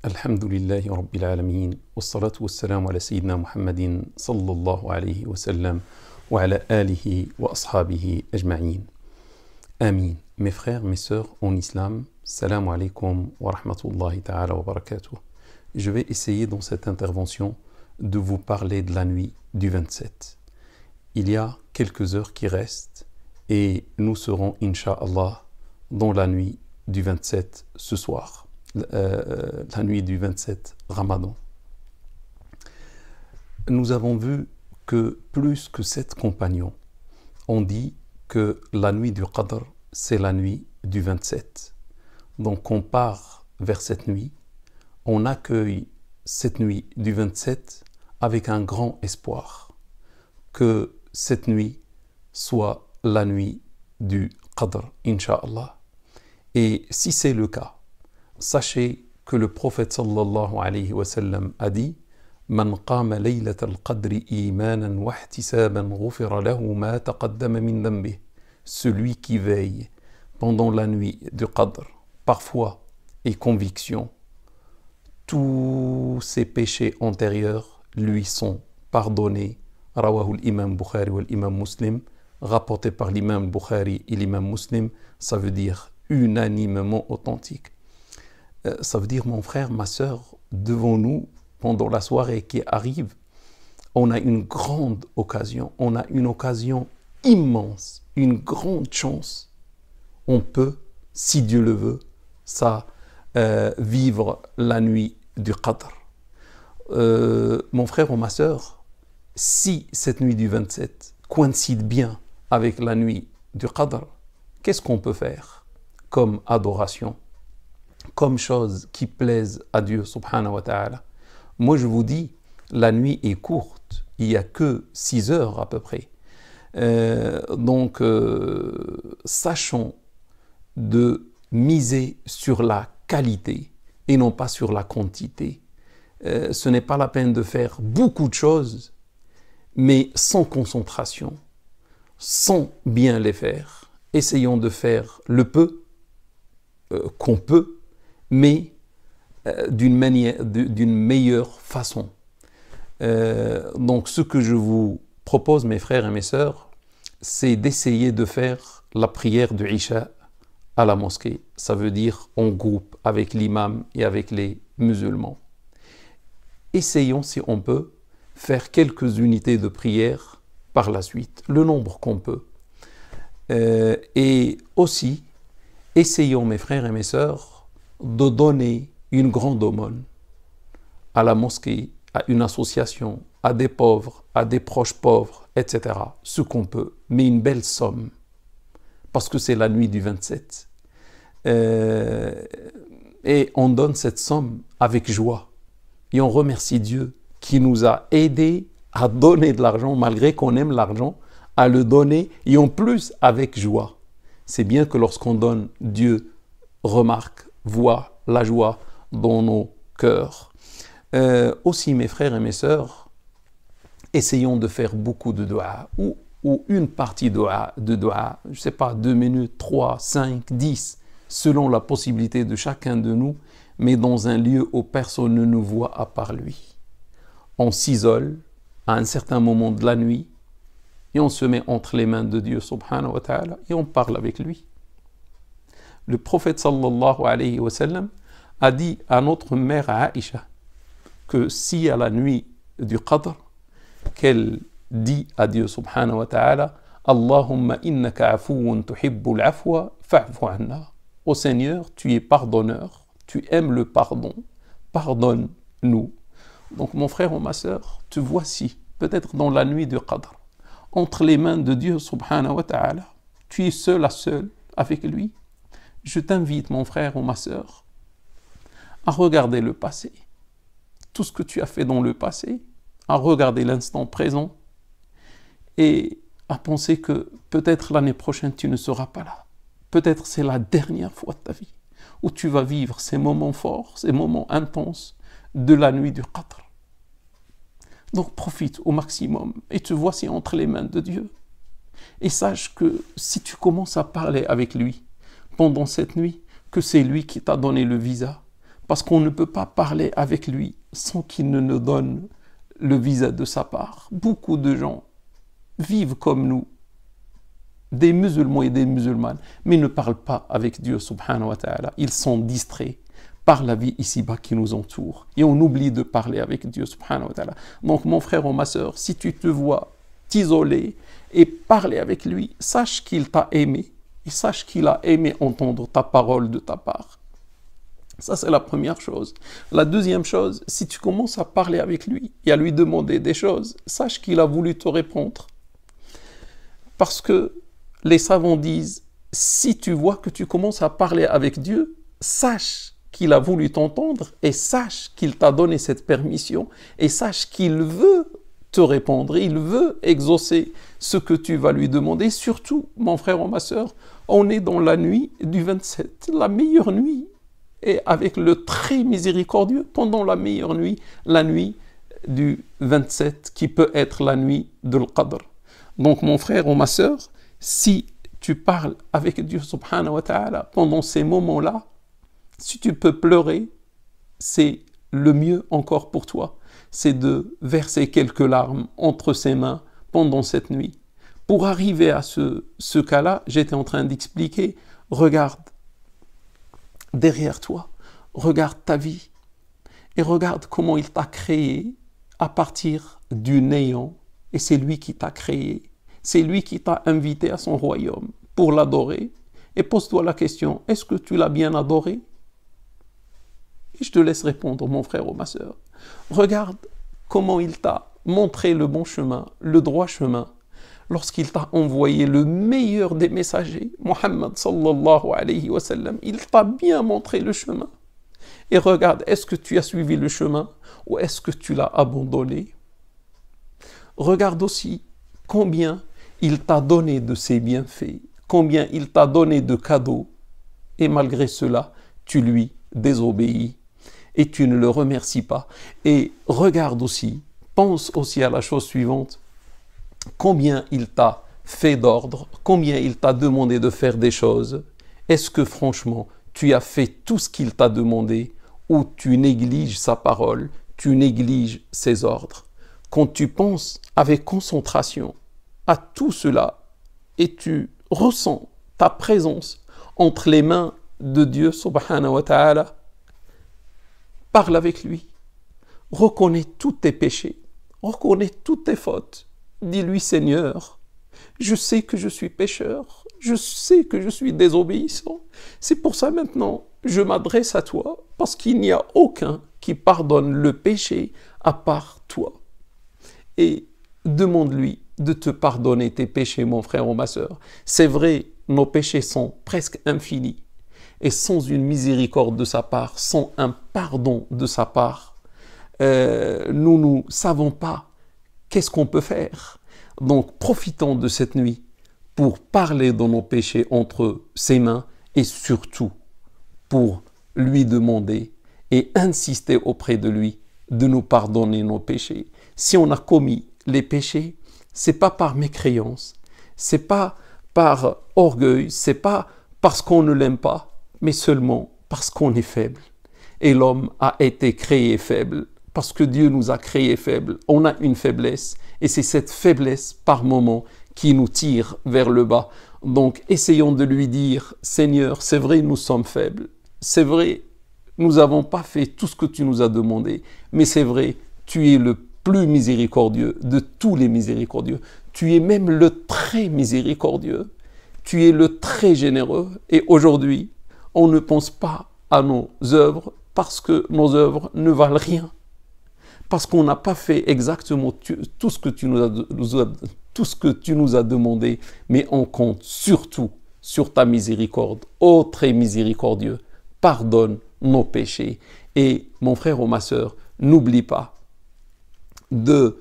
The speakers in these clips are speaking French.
الحمد لله رب العالمين والصلاة والسلام على سيدنا محمد صلى الله عليه وسلم وعلى آله وأصحابه أجمعين. Amin. Mes frères, mes sœurs en islam, salam alaikum wa rahmatullahi ta'ala wa barakatuh. Je vais essayer dans cette intervention de vous parler de la nuit du 27. Il y a quelques heures qui restent et nous serons, incha'Allah, dans la nuit du 27 ce soir. La nuit du 27 Ramadan. Nous avons vu que plus que 7 compagnons ont dit que la nuit du Qadr, c'est la nuit du 27. Donc on part vers cette nuit, on accueille cette nuit du 27 avec un grand espoir que cette nuit soit la nuit du Qadr, Inch'Allah. Et si c'est le cas, sachez que le prophète sallallahu alayhi wa sallam a dit Man qama laylat al-qadri imanan wa ihtisaban ghufira lahu ma taqaddama min dhanbih. Celui qui veille pendant la nuit du Qadr, parfois et conviction, tous ses péchés antérieurs lui sont pardonnés. Rawahu l'imam Bukhari ou l'imam Muslim, rapporté par l'imam Bukhari et l'imam Muslim, ça veut dire unanimement authentique. Ça veut dire, mon frère, ma sœur, devant nous, pendant la soirée qui arrive, on a une grande occasion, on a une occasion immense, une grande chance. On peut, si Dieu le veut, vivre la nuit du Qadr. Mon frère ou ma sœur, si cette nuit du 27 coïncide bien avec la nuit du Qadr, qu'est-ce qu'on peut faire comme adoration, comme chose qui plaise à Dieu subhanahu wa ta'ala? Moi je vous dis, la nuit est courte, il n'y a que 6 heures à peu près. Donc sachons de miser sur la qualité et non pas sur la quantité. Ce n'est pas la peine de faire beaucoup de choses, mais sans concentration, sans bien les faire. Essayons de faire le peu qu'on peut, mais d'une meilleure façon. Donc ce que je vous propose, mes frères et mes sœurs, c'est d'essayer de faire la prière du Isha à la mosquée. Ça veut dire en groupe avec l'imam et avec les musulmans. Essayons, si on peut, faire quelques unités de prière par la suite, le nombre qu'on peut. Et aussi, essayons, mes frères et mes sœurs, de donner une grande aumône à la mosquée, à une association, à des pauvres, à des proches pauvres, etc. Ce qu'on peut, mais une belle somme, parce que c'est la nuit du 27. Et on donne cette somme avec joie. Et on remercie Dieu qui nous a aidés à donner de l'argent, malgré qu'on aime l'argent, à le donner, et en plus avec joie. C'est bien que lorsqu'on donne, Dieu remarque, voit la joie dans nos cœurs. Aussi, mes frères et mes sœurs, essayons de faire beaucoup de dua, ou une partie de dua, je ne sais pas, 2 minutes, 3, 5, 10, selon la possibilité de chacun de nous, mais dans un lieu où personne ne nous voit à part lui. On s'isole à un certain moment de la nuit, et on se met entre les mains de Dieu subhanahu wa ta'ala, et on parle avec lui. Le prophète sallallahu alayhi wa sallam a dit à notre mère Aïcha que si à la nuit du Qadr, qu'elle dit à Dieu subhanahu wa ta'ala Allahumma innaka afuun tuhibbul afwa fa'fu anna. Ô Seigneur, tu es pardonneur, tu aimes le pardon, pardonne-nous. Donc mon frère ou ma sœur, te voici, peut-être dans la nuit du Qadr, entre les mains de Dieu subhanahu wa ta'ala, tu es seul à seul avec lui. Je t'invite, mon frère ou ma sœur, à regarder le passé, tout ce que tu as fait dans le passé, à regarder l'instant présent et à penser que peut-être l'année prochaine tu ne seras pas là. Peut-être c'est la dernière fois de ta vie où tu vas vivre ces moments forts, ces moments intenses de la nuit du Qadr. Donc profite au maximum et te voici entre les mains de Dieu. Et sache que si tu commences à parler avec lui pendant cette nuit, que c'est lui qui t'a donné le visa Parce qu'on ne peut pas parler avec lui sans qu'il ne nous donne le visa de sa part. Beaucoup de gens vivent comme nous, des musulmans et des musulmanes, mais ne parlent pas avec Dieu subhanahu wa ta'ala. Ils sont distraits par la vie ici-bas qui nous entoure. Et on oublie de parler avec Dieu subhanahu wa ta'ala. Donc mon frère ou ma sœur, si tu te vois t'isoler et parler avec lui, sache qu'il t'a aimé et sache qu'il a aimé entendre ta parole de ta part. Ça, c'est la première chose. La deuxième chose, si tu commences à parler avec lui et à lui demander des choses, sache qu'il a voulu te répondre. Parce que les savants disent, si tu vois que tu commences à parler avec Dieu, sache qu'il a voulu t'entendre et sache qu'il t'a donné cette permission et sache qu'il veut te répondre, il veut exaucer ce que tu vas lui demander. Surtout, mon frère ou ma sœur, on est dans la nuit du 27, la meilleure nuit, et avec le très miséricordieux, pendant la meilleure nuit, la nuit du 27, qui peut être la nuit de l'Qadr. Donc mon frère ou ma sœur, si tu parles avec Dieu subhanahu wa ta'ala pendant ces moments-là, si tu peux pleurer, c'est le mieux encore pour toi. C'est de verser quelques larmes entre ses mains pendant cette nuit. Pour arriver à ce cas-là, j'étais en train d'expliquer, regarde derrière toi, regarde ta vie et regarde comment il t'a créé à partir du néant. Et c'est lui qui t'a créé, c'est lui qui t'a invité à son royaume pour l'adorer. Et pose-toi la question, est-ce que tu l'as bien adoré? Et je te laisse répondre, mon frère ou ma sœur. Regarde comment il t'a montré le bon chemin, le droit chemin, lorsqu'il t'a envoyé le meilleur des messagers, Muhammad sallallahu alayhi wa sallam. Il t'a bien montré le chemin. Et regarde, est-ce que tu as suivi le chemin ou est-ce que tu l'as abandonné? Regarde aussi combien il t'a donné de ses bienfaits, combien il t'a donné de cadeaux, et malgré cela, tu lui désobéis et tu ne le remercies pas. Et regarde aussi, pense aussi à la chose suivante, combien il t'a fait d'ordre, combien il t'a demandé de faire des choses. Est-ce que franchement, tu as fait tout ce qu'il t'a demandé ou tu négliges sa parole, tu négliges ses ordres? Quand tu penses avec concentration à tout cela et tu ressens ta présence entre les mains de Dieu subhanahu wa ta'ala, parle avec lui, reconnais tous tes péchés, reconnais toutes tes fautes, dis-lui Seigneur, je sais que je suis pécheur, je sais que je suis désobéissant, c'est pour ça maintenant je m'adresse à toi, parce qu'il n'y a aucun qui pardonne le péché à part toi. Et demande-lui de te pardonner tes péchés, mon frère ou ma sœur. C'est vrai, nos péchés sont presque infinis. Et sans une miséricorde de sa part, sans un pardon de sa part, nous ne savons pas qu'est-ce qu'on peut faire. Donc profitons de cette nuit pour parler de nos péchés entre ses mains et surtout pour lui demander et insister auprès de lui de nous pardonner nos péchés. Si on a commis les péchés, c'est pas par mécréance, c'est pas par orgueil, c'est pas parce qu'on ne l'aime pas, mais seulement parce qu'on est faible. Et l'homme a été créé faible, parce que Dieu nous a créés faibles. On a une faiblesse, et c'est cette faiblesse par moment qui nous tire vers le bas. Donc essayons de lui dire, Seigneur, c'est vrai, nous sommes faibles, c'est vrai, nous n'avons pas fait tout ce que tu nous as demandé, mais c'est vrai, tu es le plus miséricordieux de tous les miséricordieux. Tu es même le très miséricordieux. Tu es le très généreux. Et aujourd'hui, on ne pense pas à nos œuvres parce que nos œuvres ne valent rien. Parce qu'on n'a pas fait exactement tout ce que tu nous as demandé, mais on compte surtout sur ta miséricorde. Ô très miséricordieux, pardonne nos péchés. Et mon frère ou ma sœur, n'oublie pas de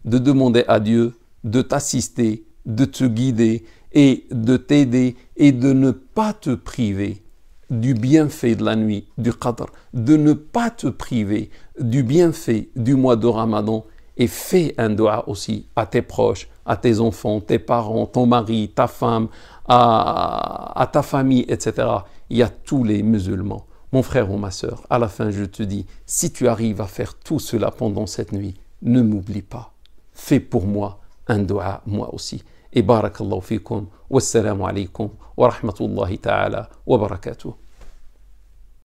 demander à Dieu de t'assister, de te guider et de t'aider et de ne pas te priver du bienfait de la nuit du Qadr, de ne pas te priver du bienfait du mois de Ramadan, et fais un dua aussi à tes proches, à tes enfants, tes parents, ton mari, ta femme, à ta famille, etc. Il y a tous les musulmans. Mon frère ou ma sœur, à la fin, je te dis, si tu arrives à faire tout cela pendant cette nuit, ne m'oublie pas. Fais pour moi un dua, moi aussi. Et barakallahu fikum, wassalamu alaikum wa rahmatullahi ta'ala wa barakatuh.